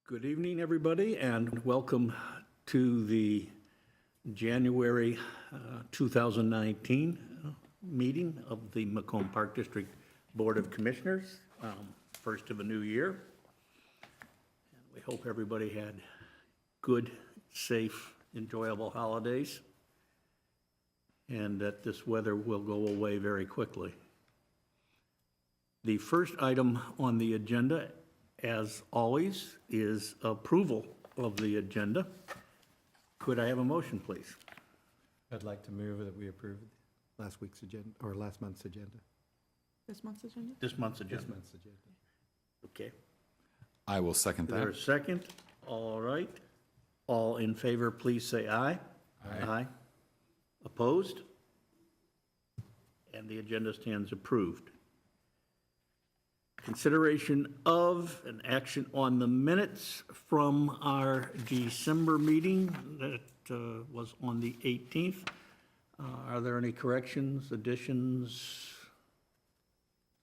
Good evening, everybody, and welcome to the January 2019 meeting of the Macomb Park District Board of Commissioners, first of a new year. And we hope everybody had good, safe, enjoyable holidays, and that this weather will go away very quickly. The first item on the agenda, as always, is approval of the agenda. Could I have a motion, please? I'd like to move that we approve last week's agenda, or last month's agenda. This month's agenda? This month's agenda. This month's agenda. Okay. I will second Is there a that. second? All right. All in favor, please say aye. Aye. Opposed? And the agenda stands approved. Consideration of an action on the minutes from our December meeting that was on the 18th. Are there any corrections, additions,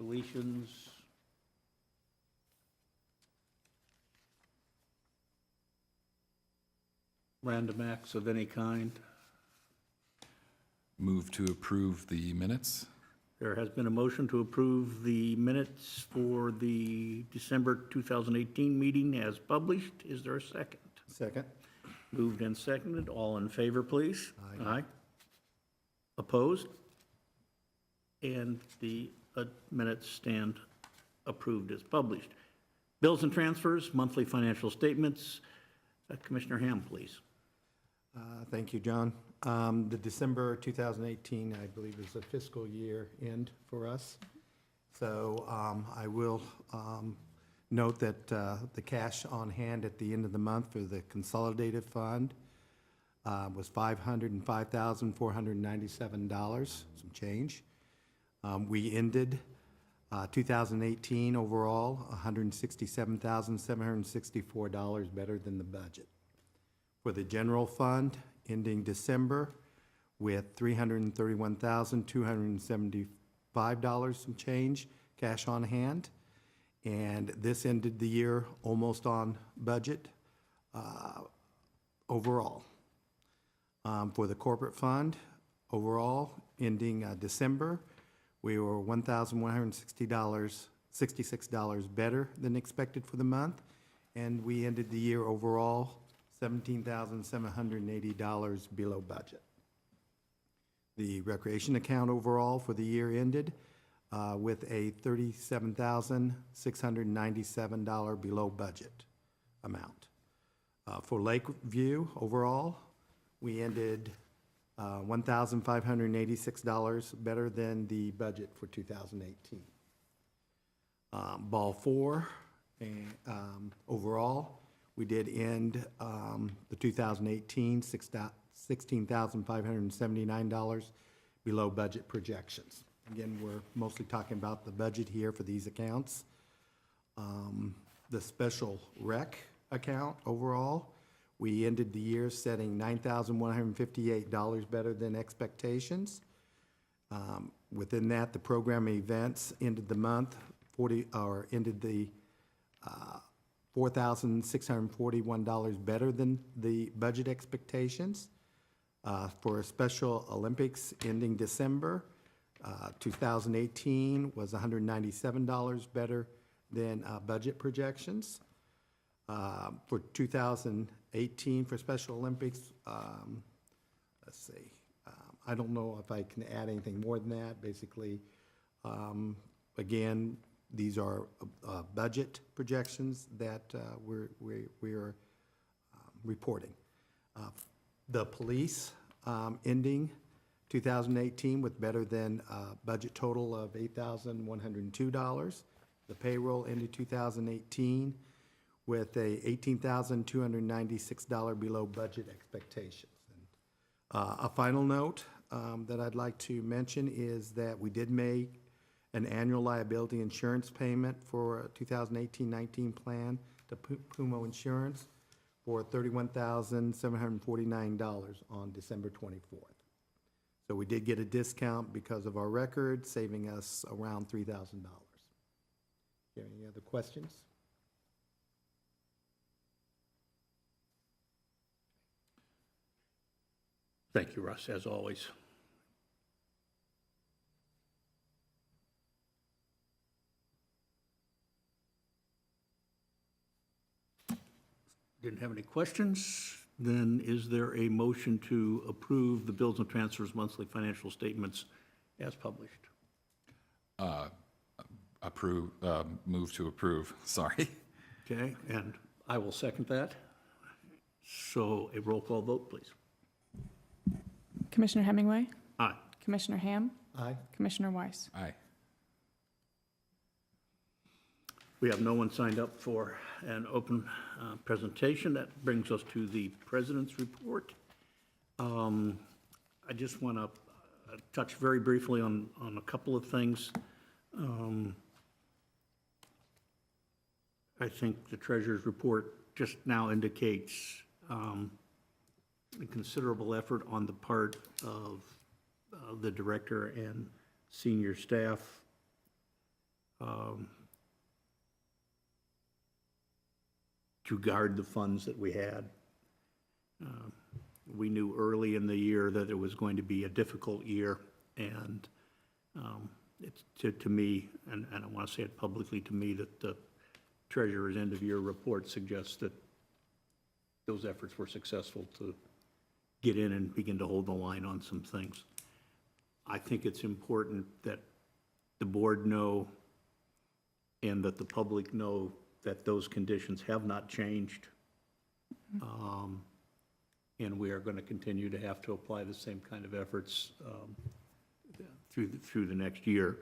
deletions? Random acts of any kind? Move to approve the minutes. There has been a motion to approve the minutes for the December 2018 meeting as published. Is there a second? Second. Moved and seconded. All in favor, please? Aye. Opposed? And the minutes stand approved as published. Bills and transfers, monthly financial statements. Commissioner Ham, please. Thank you, John. The December 2018, I believe, is a fiscal year end for us. So I will note that the cash on hand at the end of the month for the consolidated fund was $505,497, some change. We ended 2018 overall $167,764 better than the budget. For the general fund, ending December with $331,275, some change, cash on hand. And this ended the year almost on budget overall. For the corporate fund, overall, ending December, we were $1,166 better than expected for the month. And we ended the year overall $17,780 below budget. The recreation account overall for the year ended with a $37,697 below budget amount. For Lakeview overall, we ended $1,586 better than the budget for 2018. Ball 4, overall, we did end the 2018 $16,579 below budget projections. Again, we're mostly talking about the budget here for these accounts. The special rec account overall, we ended the year setting $9,158 better than expectations. Within that, the program events ended the month $4,641 better than the budget expectations. For Special Olympics ending December, 2018 was $197 better than budget projections. For 2018 for Special Olympics, let's see, I don't know if I can add anything more than that. Basically, again, these are budget projections that we're reporting. The police ending 2018 with better than budget total of $8,102. The payroll ended 2018 with a $18,296 below budget expectations. A final note that I'd like to mention is that we did make an annual liability insurance payment for 2018-19 plan to Pumo Insurance for $31,749 on December 24th. So we did get a discount because of our record, saving us around $3,000. Do you have any other questions? Thank you, Russ, as always. Didn't have any questions? Then is there a motion to approve the bills and transfers monthly financial statements as published? Move to approve, sorry. Okay, and I will second that. So a roll call vote, please. Commissioner Hemingway, Aye. Commissioner Ham, Aye. Commissioner Weiss. Aye. We have no one signed up for an open presentation. That brings us to the president's report. I just want to touch very briefly on a couple of things. I think the treasurer's report just now indicates a considerable effort on the part of the director and senior staff to guard the funds that we had. We knew early in the year that it was going to be a difficult year, and it's to me, and I want to say it publicly, to me, that the treasurer's end-of-year report suggests that those efforts were successful to get in and begin to hold the line on some things. I think it's important that the board know and that the public know that those conditions have not changed. And we are going to continue to have to apply the same kind of efforts through the next year.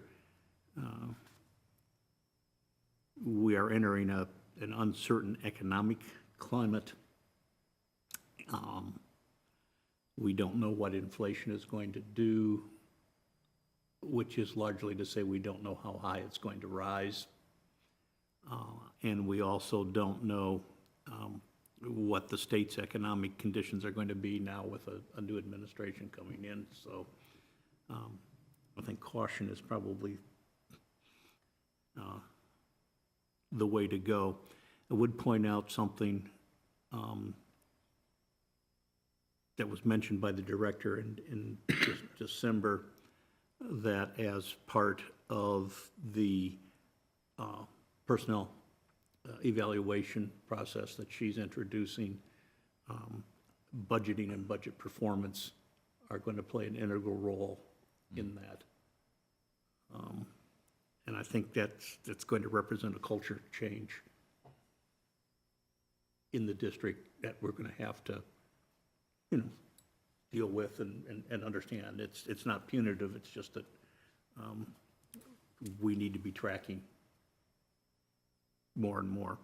We are entering an uncertain economic climate. We don't know what inflation is going to do, which is largely to say we don't know how high it's going to rise. And we also don't know what the state's economic conditions are going to be now with a new administration coming in. So I think caution is probably the way to go. I would point out something that was mentioned by the director in December, that as part of the personnel evaluation process that she's introducing, budgeting and budget performance are going to play an integral role in that. And I think that's going to represent a culture change in the district that we're going to have to, deal with and understand. It's not punitive, it's just that we need to be tracking more and more.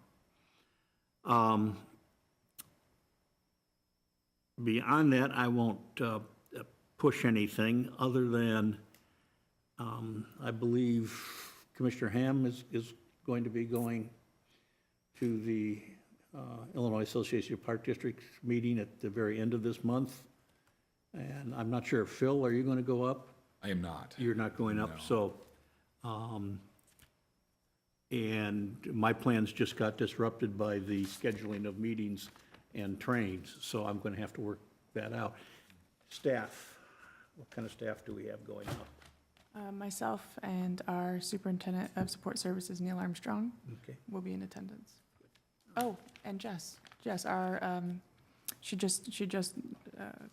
Beyond that, I won't push anything other than I believe Commissioner Ham is going to be going to the Illinois Association of Park Districts meeting at the very end of this month. And I'm not sure, Phil, are you going to go up? I am not. You're not going up, No. so, and my plans just got disrupted by the scheduling of meetings and trains, so I'm going to have to work that out. Staff, what kind of staff do we have going up? Myself and our Superintendent of Support Services, Neil Armstrong, Okay. will be in attendance. Oh, and Jess. Jess, our, she just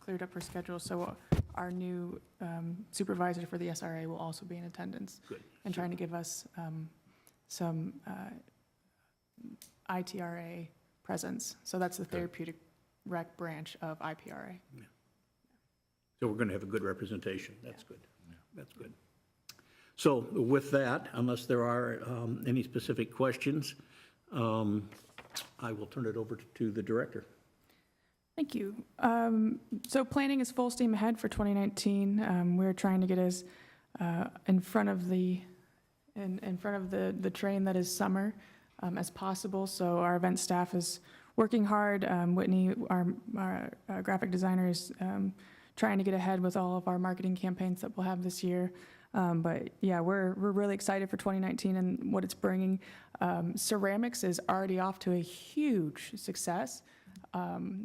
cleared up her schedule, so our new supervisor for the SRA will also be in attendance. Good. And trying to give us some ITRA presence. So that's the therapeutic rec branch of IPRA. So we're going to have a good representation. That's good. That's good. So with that, unless there are any specific questions, I will turn it over to the director. Thank you. So planning is full steam ahead for 2019. We're trying to get us in front of the train that is summer as possible. So our event staff is working hard. Whitney, our graphic designer, is trying to get ahead with all of our marketing campaigns that we'll have this year. But yeah, we're really excited for 2019 and what it's bringing. Ceramics is already off to a huge success.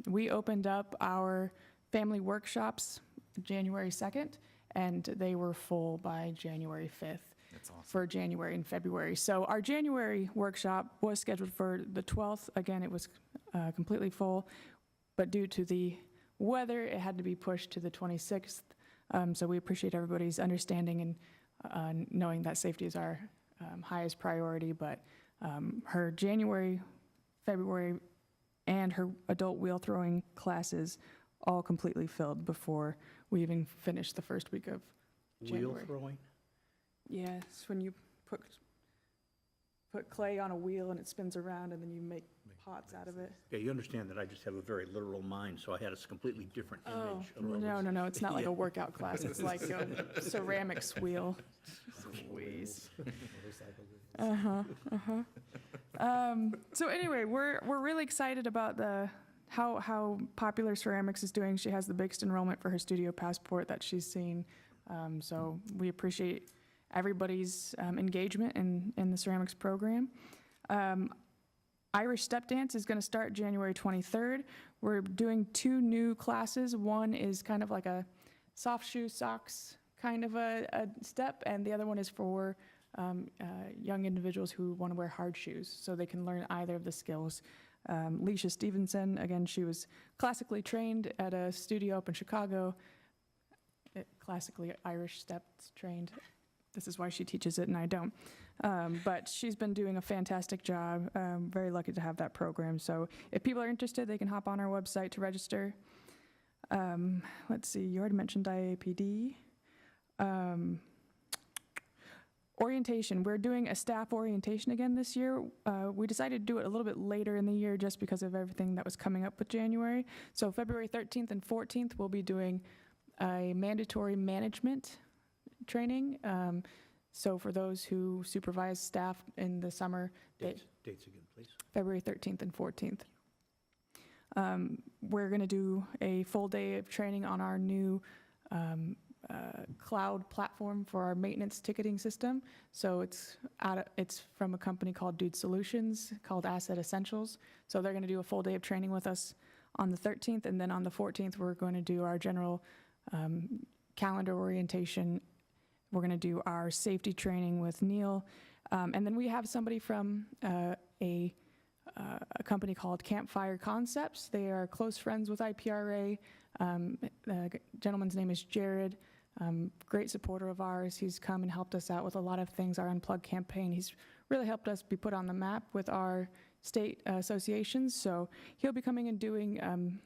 We opened up our family workshops January 2nd, and they were full by January 5th. That's awesome. For January and February. So our January workshop was scheduled for the 12th. Again, it was completely full, but due to the weather, it had to be pushed to the 26th. So we appreciate everybody's understanding and knowing that safety is our highest priority. But her January, February, and her adult wheel throwing classes all completely filled before we even finished the first week of January. Wheel throwing? Yes, when you put clay on a wheel and it spins around and then you make pots out of it. Yeah, you understand that I just have a very literal mind, so I had a completely different image of what was- No, it's not like a workout class. It's like a ceramics wheel. Squeeze. So anyway, we're really excited about how popular ceramics is doing. She has the biggest enrollment for her studio passport that she's seen. So we appreciate everybody's engagement in the ceramics program. Irish Stepdance is going to start January 23rd. We're doing 2 new classes. One is kind of like a soft shoe socks kind of a step, and the other one is for young individuals who want to wear hard shoes, so they can learn either of the skills. Leisha Stevenson, again, she was classically trained at a studio up in Chicago, classically Irish steps trained. This is why she teaches it and I don't. But she's been doing a fantastic job. Very lucky to have that program. So if people are interested, they can hop on our website to register. Let's see, you already mentioned IAPD. Orientation, we're doing a staff orientation again this year. We decided to do it a little bit later in the year just because of everything that was coming up with January. So February 13th and 14th, we'll be doing a mandatory management training. So for those who supervise staff in the summer, Dates again, please. February 13th and 14th. We're going to do a full day of training on our new cloud platform for our maintenance ticketing system. So it's from a company called Dude Solutions called Asset Essentials. So they're going to do a full day of training with us on the 13th, and then on the 14th we're going to do our general calendar orientation. We're going to do our safety training with Neil, and then we have somebody from a company called Campfire Concepts. They are close friends with IPRA. The gentleman's name is Jared. Great supporter of ours. He's come and helped us out with a lot of things, our Unplugged campaign. He's really helped us be put on the map with our state associations. So he'll be coming and doing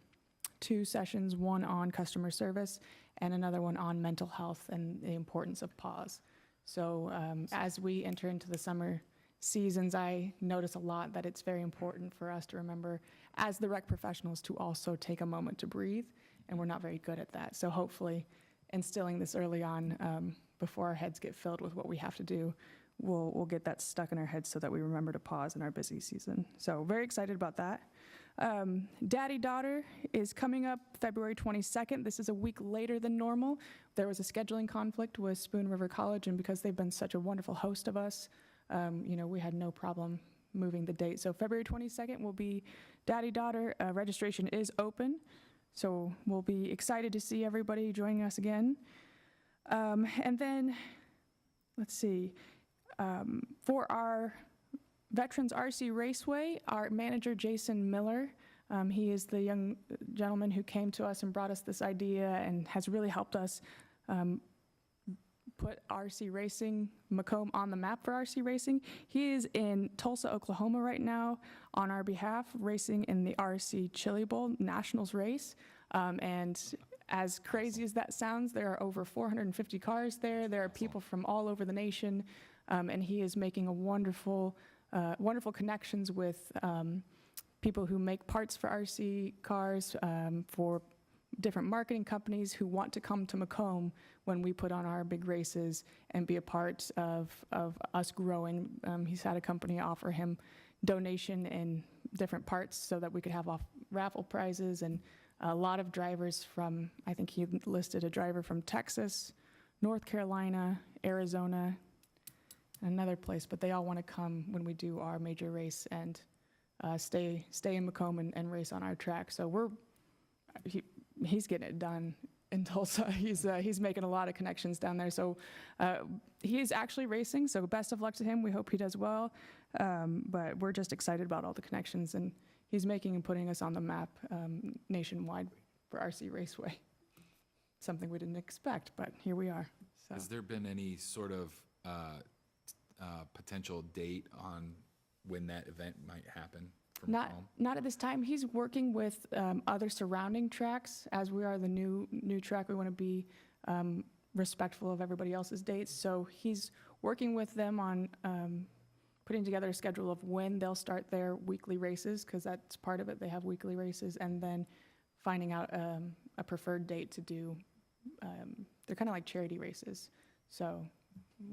2 sessions, one on customer service and another one on mental health and the importance of pause. So as we enter into the summer seasons, I notice a lot that it's very important for us to remember as the rec professionals to also take a moment to breathe, and we're not very good at that. So hopefully instilling this early on before our heads get filled with what we have to do, we'll get that stuck in our heads so that we remember to pause in our busy season. So very excited about that. Daddy-daughter is coming up February 22nd. This is a week later than normal. There was a scheduling conflict with Spoon River College, and because they've been such a wonderful host of us, we had no problem moving the date. So February 22nd will be Daddy-daughter. Registration is open, so we'll be excited to see everybody joining us again. And then, let's see, for our Veterans RC Raceway, our manager, Jason Miller, he is the young gentleman who came to us and brought us this idea and has really helped us put RC racing, Macomb, on the map for RC racing. He is in Tulsa, Oklahoma right now on our behalf, racing in the RC Chili Bowl Nationals race. And as crazy as that sounds, there are over 450 cars there. There are people from all over the nation, and he is making a wonderful connections with people who make parts for RC cars, for different marketing companies who want to come to Macomb when we put on our big races and be a part of us growing. He's had a company offer him donation in different parts so that we could have off raffle prizes, and a lot of drivers from, I think he listed a driver from Texas, North Carolina, Arizona, another place, but they all want to come when we do our major race and stay in Macomb and race on our track. So we're he's getting it done in Tulsa. He's making a lot of connections down there. So he is actually racing. So best of luck to him. We hope he does well. But we're just excited about all the connections, and he's making and putting us on the map nationwide for RC Raceway. Something we didn't expect, but here we are. So. Has there been any sort of potential date on when that event might happen from home? Not at this time. He's working with other surrounding tracks. As we are the new track, we want to be respectful of everybody else's dates. So he's working with them on putting together a schedule of when they'll start their weekly races, because that's part of it. They have weekly races, and then finding out a preferred date to do. They're kind of like charity races, so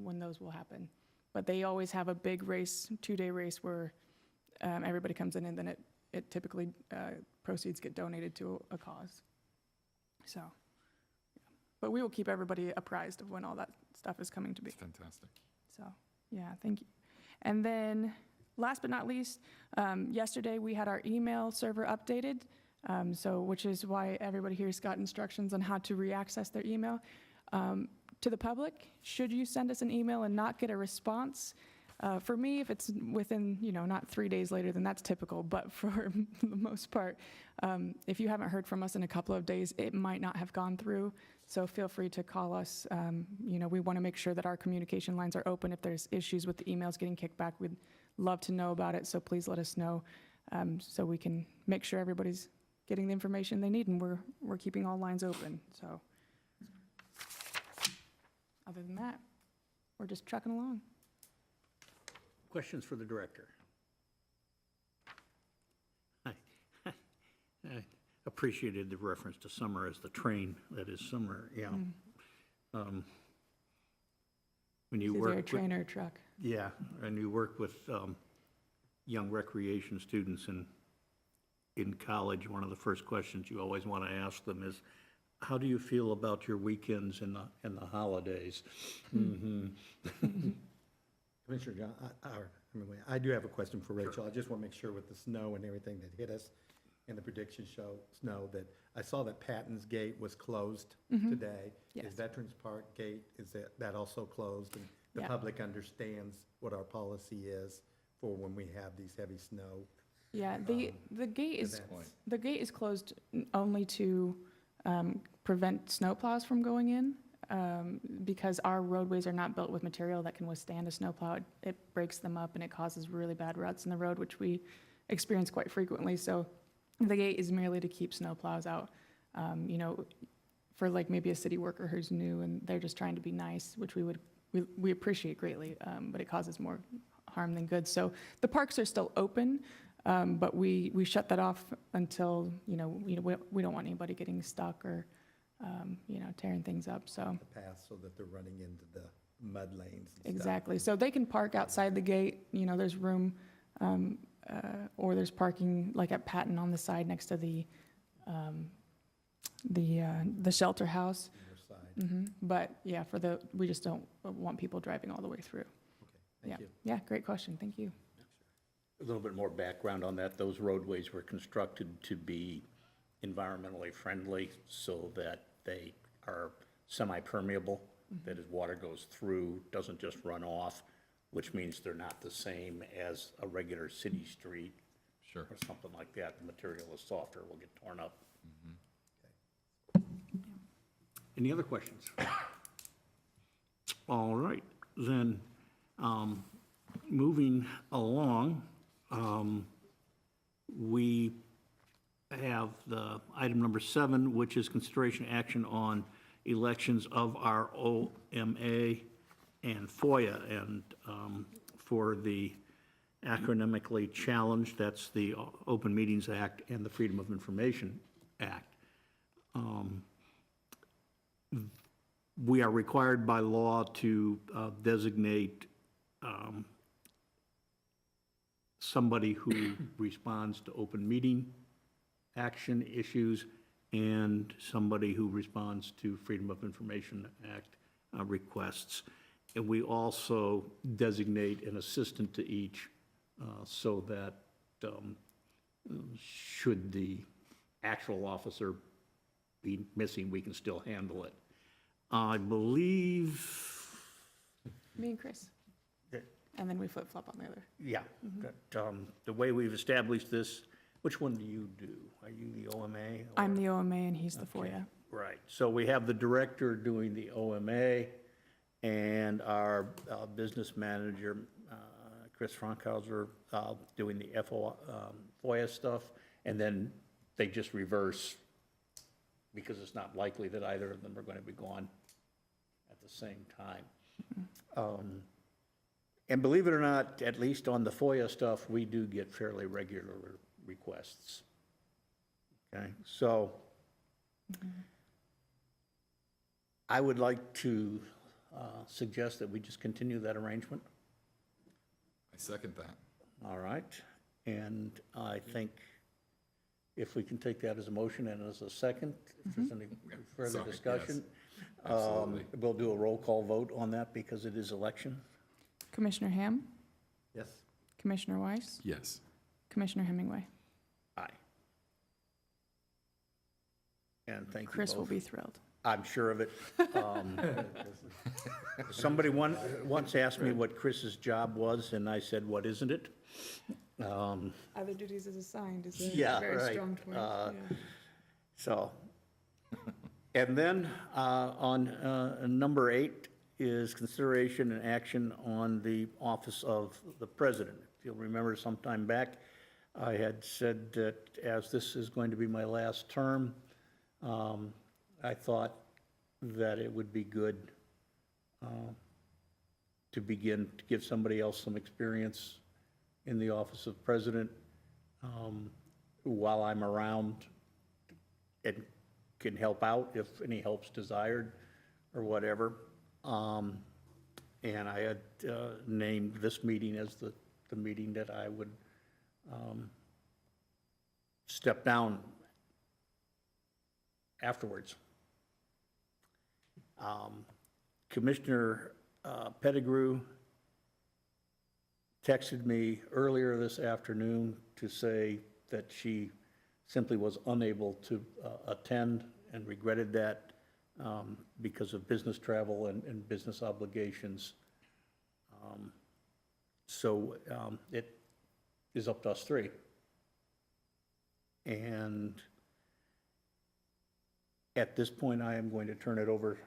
when those will happen. But they always have a big race, 2-day race, where everybody comes in, and then it typically proceeds get donated to a cause. So, but we will keep everybody apprised of when all that stuff is coming to be. It's fantastic. So, yeah, thank you. And then, last but not least, yesterday we had our email server updated, which is why everybody here's got instructions on how to reaccess their email. To the public, should you send us an email and not get a response, for me, if it's within, not 3 days later, then that's typical. But for the most part, if you haven't heard from us in a couple of days, it might not have gone through. So feel free to call us. We want to make sure that our communication lines are open. If there's issues with the emails getting kicked back, we'd love to know about it. So please let us know, so we can make sure everybody's getting the information they need, and we're keeping all lines open. So other than that, we're just trucking along. Questions for the director? I appreciated the reference to summer as the train that is summer, yeah. When you Is work there a with, train or a truck? yeah, and you work with young recreation students in college, one of the first questions you always want to ask them is, how do you feel about your weekends and the holidays? Commissioner John, I do have a question for Rachel. I just want to make sure with the snow and everything that hit us and the predictions show snow, that I saw that Patton's Gate was closed today. Yes. Is Veterans Park Gate, is that also closed? And the Yeah. public understands what our policy is for when we have these heavy snow Yeah, the gate is events. the gate is closed only to prevent snowplows from going in, because our roadways are not built with material that can withstand a snowplow. It breaks them up and it causes really bad ruts in the road, which we experience quite frequently. So the gate is merely to keep snowplows out. For like maybe a city worker who's new and they're just trying to be nice, which we appreciate greatly, but it causes more harm than good. So the parks are still open. But we shut that off until, we don't want anybody getting stuck or, tearing things up, so. The path so that they're running into the mud lanes and stuff. Exactly, so they can park outside the gate, there's room, or there's parking like at Patton on the side next to the shelter house. Either side. But yeah, we just don't want people driving all the way through. Okay, thank you. Yeah, great question, thank you. A little bit more background on that. Those roadways were constructed to be environmentally friendly so that they are semi-permeable, that as water goes through, doesn't just run off, which means they're not the same as a regular city street Sure. or something like that. The material is softer, will get torn up. Any other questions? All right, then, moving along, we have the item number 7, which is consideration action on elections of our OMA and FOIA. And for the acronymically challenged, that's the Open Meetings Act and the Freedom of Information Act. We are required by law to designate somebody who responds to open meeting action issues and somebody who responds to Freedom of Information Act requests. And we also designate an assistant to each so that should the actual officer be missing, we can still handle it. I believe, Me and Chris. that- And then we flip-flop on the other. yeah, that, the way we've established this, which one do you do? Are you the OMA? I'm the OMA and he's the FOIA. Right, so we have the director doing the OMA, and our business manager, Chris Frankhauser, doing the FOIA stuff, and then they just reverse, because it's not likely that either of them are going to be gone at the same time. And believe it or not, at least on the FOIA stuff, we do get fairly regular requests. Okay, so I would like to suggest that we just continue that arrangement. I second that. All right, and I think if we can take that as a motion and as a second, if there's any further Sorry, discussion. yes. Absolutely. We'll do a roll call vote on that because it is election. Commissioner Ham, Yes? Commissioner Weiss, Yes. Commissioner Hemingway. Aye. And thank you Chris will both. be thrilled. I'm sure of it. Somebody once asked me what Chris's job was, and I said, what isn't it? Other duties as assigned is Yeah, very right. strong point, So, and then on number 8 is consideration and action on the office of the president. If you'll remember sometime back, I had said that as this is going to be my last term, I thought that it would be good to begin to give somebody else some experience in the office of president while I'm around and can help out if any help's desired or whatever. And I had named this meeting as the meeting that I would step down afterwards. Commissioner Pettigrew texted me earlier this afternoon to say that she simply was unable to attend and regretted that because of business travel and business obligations. So it is up to us three. And at this point, I am going to turn it over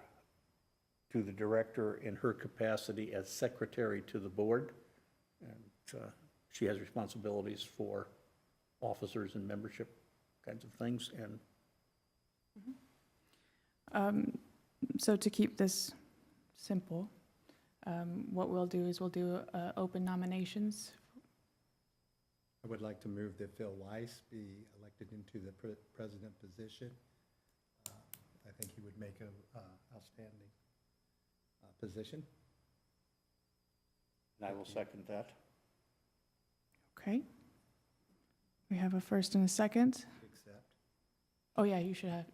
to the director in her capacity as secretary to the board. And she has responsibilities for officers and membership kinds of things. And So to keep this simple, what we'll do is we'll do open nominations. I would like to move that Phil Weiss be elected into the president position. I think he would make an outstanding position. I will second that. Okay. We have a first and a second. Accept. Oh, yeah, you should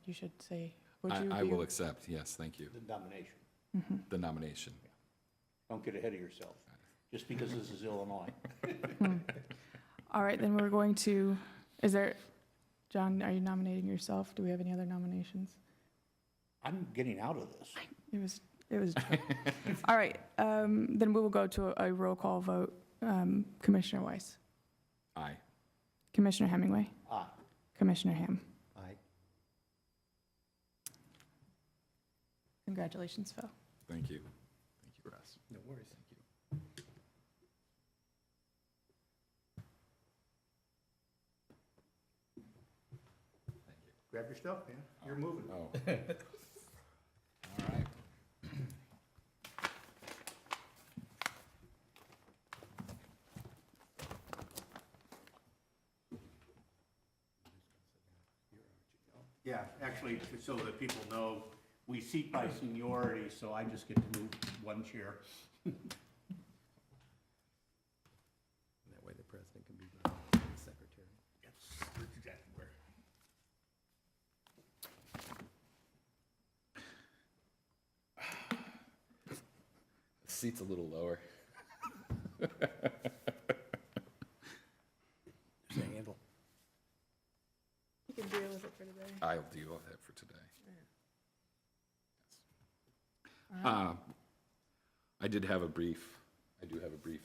say, would you? I do- will accept, yes, thank you. The nomination. The nomination. Don't get ahead of yourself, just because this is Illinois. All right, then we're going to, John, are you nominating yourself? Do we have any other nominations? I'm getting out of this. It was, all right, then we will go to a roll call vote. Commissioner Weiss, Aye. Commissioner Hemingway, Aye. Commissioner Ham. Aye. Congratulations, Phil. Thank you. Thank you, Russ. No worries. Thank you. Grab your stuff, man. You're moving. Oh. All right. Yeah, actually, so that people know, we seat by seniority, so I just get to move one chair. That way the president can be the secretary. That's exactly where. The seat's a little lower. There's a handle. can deal with it for today. I'll deal with it for today. I do have a brief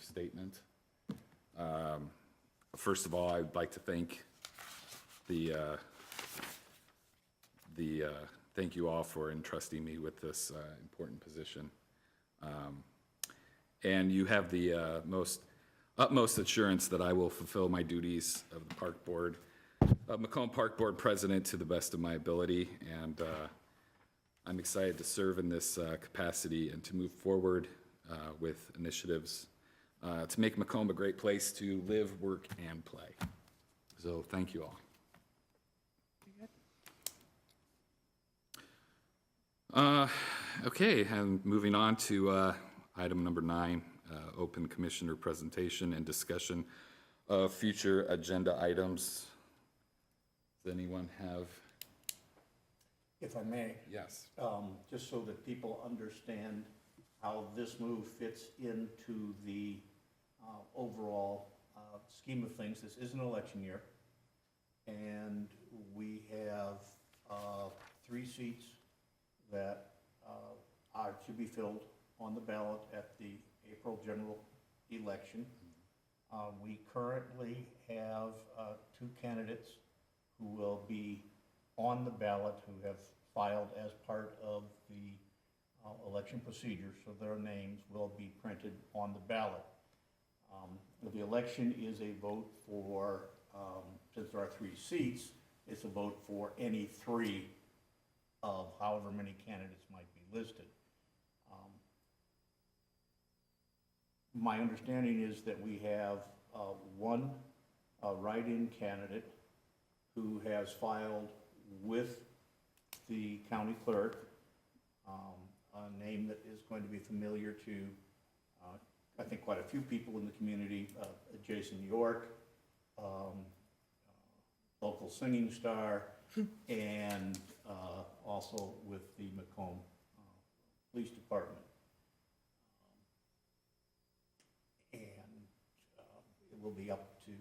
statement. First of all, I'd like to thank thank you all for entrusting me with this important position. And you have the utmost assurance that I will fulfill my duties of the Park Board, Macomb Park Board President to the best of my ability. And I'm excited to serve in this capacity and to move forward with initiatives to make Macomb a great place to live, work, and play. So thank you all. Okay, and moving on to item number 9, open commissioner presentation and discussion of future agenda items. Does anyone have? If I may, Yes. just so that people understand how this move fits into the overall scheme of things. This is an election year, and we have 3 seats that are to be filled on the ballot at the April general election. We currently have 2 candidates who will be on the ballot who have filed as part of the election procedure, so their names will be printed on the ballot. The election is a vote for, since there are 3 seats, it's a vote for any 3 of however many candidates might be listed. My understanding is that we have 1 write-in candidate who has filed with the county clerk, a name that is going to be familiar to, I think, quite a few people in the community, Jason York, local singing star, and also with the Macomb Police Department. And it will be up to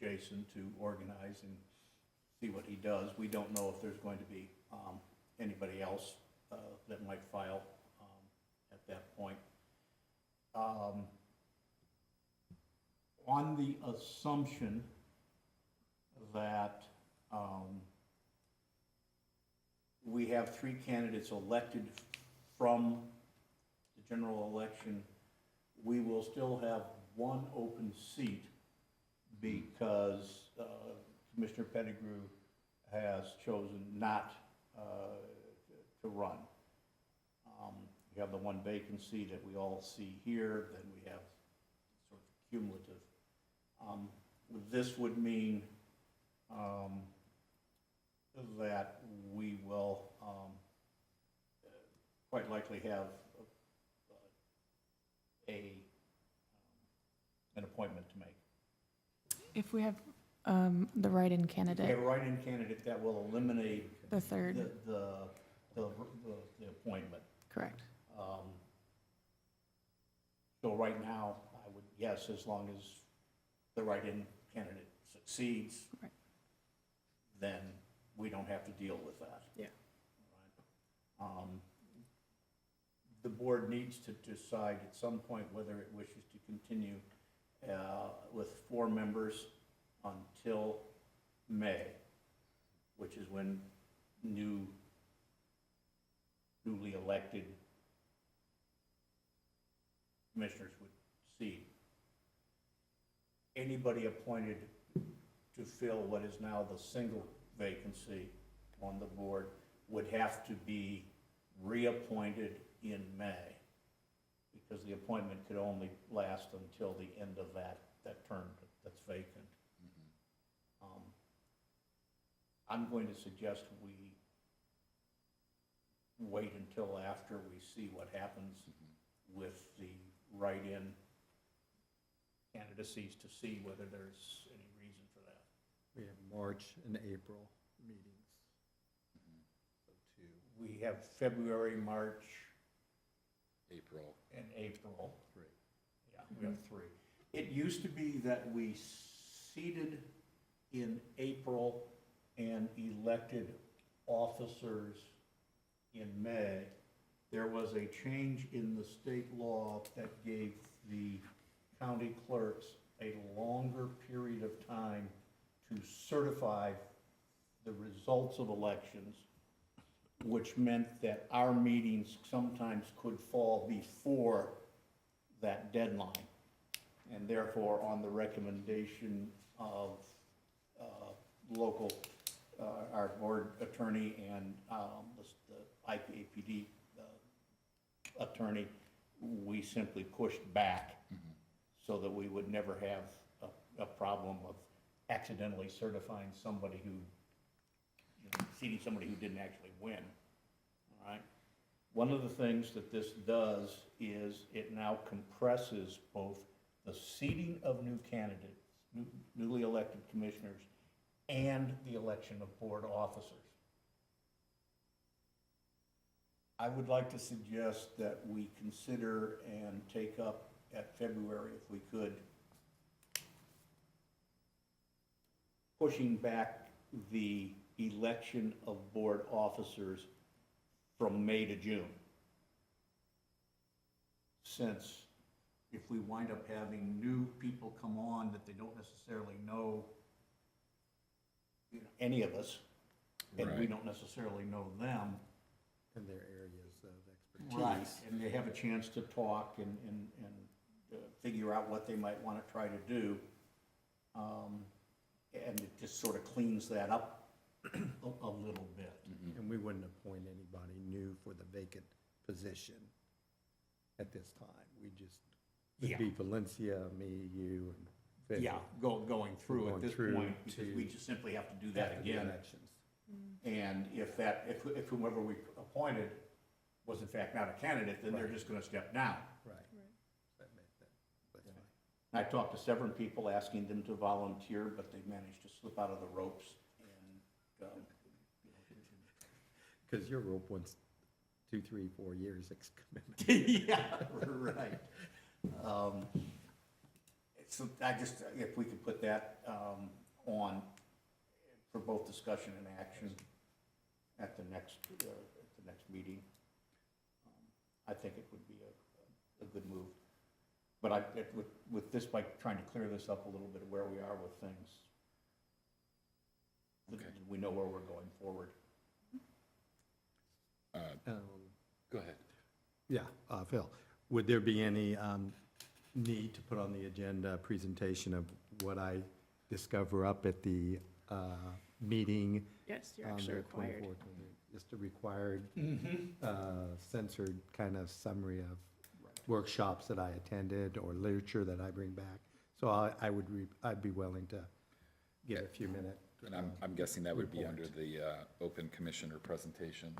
Jason to organize and see what he does. We don't know if there's going to be anybody else that might file at that point. On the assumption that we have 3 candidates elected from the general election, we will still have 1 open seat because Commissioner Pettigrew has chosen not to run. We have the 1 vacancy that we all see here, then we have sort of cumulative. This would mean that we will quite likely have an appointment to make. If we have the write-in We candidate, have a write-in candidate that will eliminate the third, the appointment. correct. So right now, I would guess as long as the write-in candidate succeeds, Right. then we don't have to deal with that. Yeah. The board needs to decide at some point whether it wishes to continue with 4 members until May, which is when newly elected commissioners would seat. Anybody appointed to fill what is now the single vacancy on the board would have to be reappointed in May, because the appointment could only last until the end of that term that's vacant. I'm going to suggest we wait until after we see what happens with the write-in candidacies to see whether there's any reason for that. We have March and April meetings. So 2. We have February, March, April. and April. 3. Yeah, we have 3. It used to be that we seated in April and and elected officers in May, there was a change in the state law that gave the county clerks a longer period of time to certify the results of elections, which meant that our meetings sometimes could fall before that deadline. And therefore, on the recommendation of local, our board attorney and the Apd attorney, we simply pushed back so that we would never have a problem of accidentally certifying somebody who, seating somebody who didn't actually win, all right? One of the things that this does is it now compresses both the seating of new candidates, newly elected commissioners, and the election of board officers. I would like to suggest that we consider and take up at February, if we could, pushing back the election of board officers from May to June. Since if we wind up having new people come on that they don't necessarily know, any of us, and we Right. don't necessarily know them. In their areas of expertise. Right, and they have a chance to talk and figure out what they might want to try to do. And it just sort of cleans that up a little bit. And we wouldn't appoint anybody new for the vacant position at this time. We just, Yeah. it'd be Valencia, me, you, and Vicky. Yeah, going through at Going this through point, because we to- just simply have to do that after the again. elections. And if whomever we appointed was in fact not a candidate, then they're just gonna step down. Right. That's fine. I talked to several people asking them to volunteer, but they managed to slip out of the ropes and, Because your rope wants 2, 3, 4 years commitment. yeah, right. So I just, if we could put that, on for both discussion and action at the next meeting, I think it would be a good move. But with this, by trying to clear this up a little bit of where we are with things, Okay. we know where we're going forward. Go ahead. Yeah, Phil, would there be any need to put on the agenda a presentation of what I discover up at the meeting? Yes, you're on actually the required. 24th? Just a required censored kind of summary of workshops that I attended or literature that I bring back. So I'd be willing to give a few minutes. And I'm guessing that would be under the open commissioner presentation.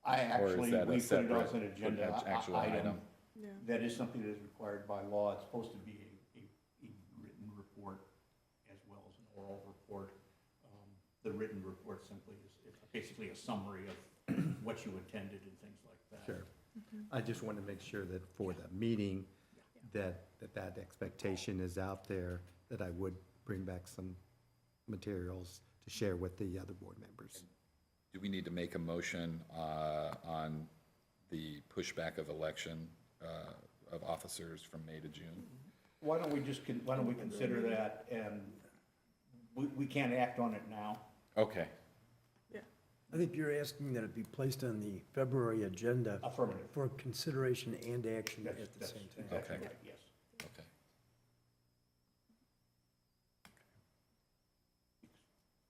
I Or is actually, that a we put it as separate an agenda actual item. item? Yeah. That is something that is required by law. It's supposed to be a written report as well as an oral report. The written report simply is basically a summary of what you attended and things like that. Sure. I just want to make sure that for the meeting, that expectation is out there, that I would bring back some materials to share with the other board members. Do we need to make a motion on the pushback of election of officers from May to June? Why don't we consider that, and we can't act on it now. Okay, I think you're asking that it be placed on the February agenda Affirmative. for consideration and action That's- at the that's same time. exactly Okay. right, yes. okay.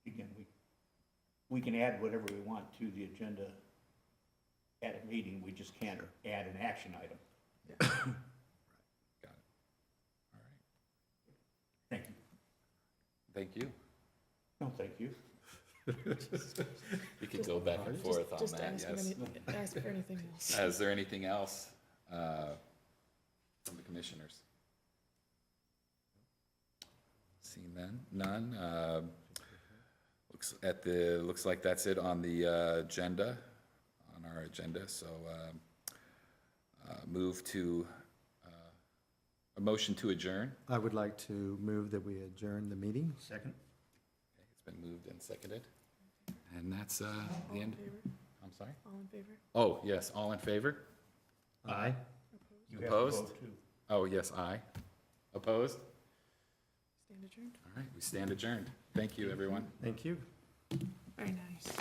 Again, we can add whatever we want to the agenda at a meeting, we just can't add an action item. Got it. All right. Thank you. Thank you. No, thank you. We could go back and forth on Just that, ask, yes. ask for anything else. Is there anything else from the commissioners? Seeing none. Looks like that's it on the agenda, on our agenda, so move to a motion to adjourn. I would like to move that we adjourn the meeting. Second? It's been moved and seconded. And that's the end. I'm sorry? All in favor? Oh, yes, all in favor? Aye. Opposed? Oh, yes, aye. Opposed? Stand adjourned. All right, we stand adjourned. Thank you, everyone. Thank you. Very nice.